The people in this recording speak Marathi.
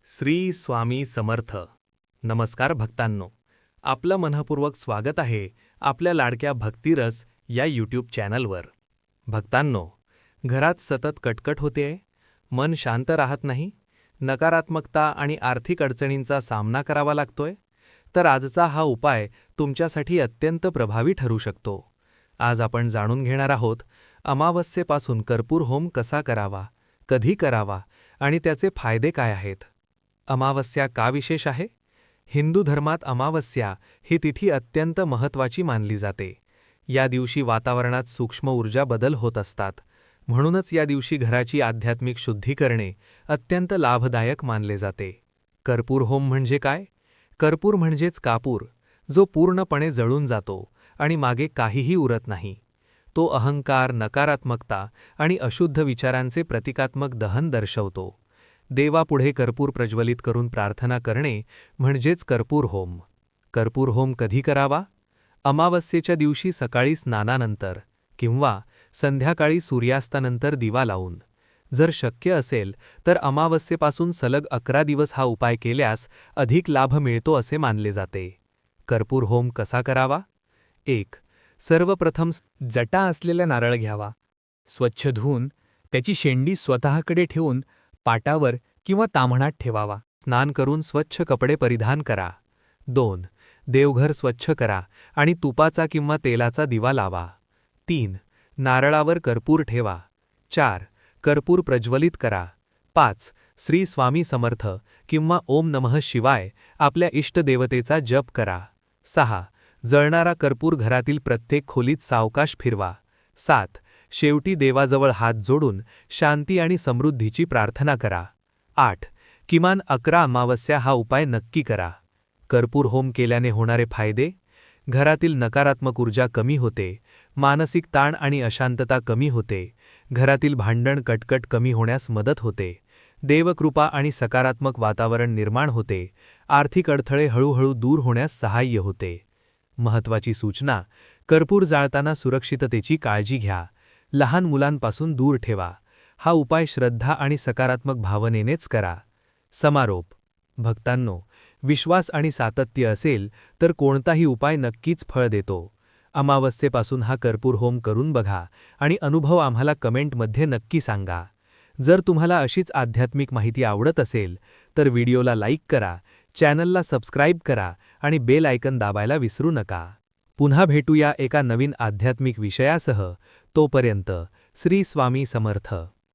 श्री स्वामी समर्थ. नमस्कार भक्तांनो, आपलं मनःपूर्वक स्वागत आहे आपल्या लाडक्या भक्तिरस या यूट्यूब चॅनलवर. भक्तांनो, घरात सतत कटकट होतेय, मन शांत राहत नाही, नकारात्मकता आणि आर्थिक अडचणींचा सामना करावा लागतोय, तर आजचा हा उपाय तुमच्यासाठी अत्यंत प्रभावी ठरू शकतो. आज आपण जाणून घेणार आहोत अमावस्येपासून कर्पूर होम कसा करावा, कधी करावा आणि त्याचे फायदे काय आहेत. अमावस्या का विशेष आहे? हिंदू धर्मात अमावस्या ही तिथी अत्यंत महत्त्वाची मानली जाते. या दिवशी वातावरणात सूक्ष्म ऊर्जा बदल होत असतात. म्हणूनच या दिवशी घराची आध्यात्मिक शुद्धी करणे अत्यंत लाभदायक मानले जाते. कर्पूर होम म्हणजे काय? कर्पूर म्हणजेच कापूर, जो पूर्णपणे जळून जातो आणि मागे काहीही उरत नाही. तो अहंकार, नकारात्मकता आणि अशुद्ध विचारांचे प्रतिकात्मक दहन दर्शवतो. देवापुढे कर्पूर प्रज्वलित करून प्रार्थना करणे म्हणजेच कर्पूर होम. कर्पूर होम कधी करावा? अमावस्येच्या दिवशी सकाळी स्नानानंतर किंवा संध्याकाळी सूर्यास्तानंतर दिवा लावून. जर शक्य असेल तर अमावस्येपासून सलग 11 दिवस हा उपाय केल्यास अधिक लाभ मिळतो असे मानले जाते. कर्पूर होम कसा करावा? 1. सर्वप्रथम जटा असलेला नारळ घ्यावा. स्वच्छ धुवून त्याची शेंडी स्वतःकडे ठेवून पाटावर किंवा ताम्हणात ठेवावा. स्नान करून स्वच्छ कपडे परिधान करा. 2. देवघर स्वच्छ करा आणि तुपाचा किंवा तेलाचा दिवा लावा. 3. नारळावर कर्पूर ठेवा. 4. कर्पूर प्रज्वलित करा. 5. श्री स्वामी समर्थ किंवा ओम नमः शिवाय आपल्या इष्टदेवतेचा जप करा. 6. जळणारा कर्पूर घरातील प्रत्येक खोलीत सावकाश फिरवा. 7. शेवटी देवाजवळ हात जोडून शांती आणि समृद्धीची प्रार्थना करा. 8. किमान 11 अमावस्या हा उपाय नक्की करा. कर्पूर होम केल्याने होणारे फायदे: घरातील नकारात्मक ऊर्जा कमी होते, मानसिक ताण आणि अशांतता कमी होते, घरातील भांडण कटकट कमी होण्यास मदत होते, देवकृपा आणि सकारात्मक वातावरण निर्माण होते, आर्थिक अडथळे हळूहळू दूर होण्यास सहाय्य होते. महत्त्वाची सूचना: कर्पूर जाळताना सुरक्षिततेची काळजी घ्या. लहान मुलांपासून दूर ठेवा. हा उपाय श्रद्धा आणि सकारात्मक भावनेनेच करा. समारोप: भक्तांनो, विश्वास आणि सातत्य असेल तर कोणताही उपाय नक्कीच फळ देतो. अमावस्येपासून हा कर्पूर होम करून बघा आणि अनुभव आम्हाला कमेंटमध्ये नक्की सांगा. जर तुम्हाला अशीच आध्यात्मिक माहिती आवडत असेल तर व्हिडिओला लाईक करा, चॅनलला सबस्क्राईब करा आणि बेल आयकन दाबायला विसरू नका. पुन्हा भेटूया एका नवीन आध्यात्मिक विषयासह. तोपर्यंत श्री स्वामी समर्थ.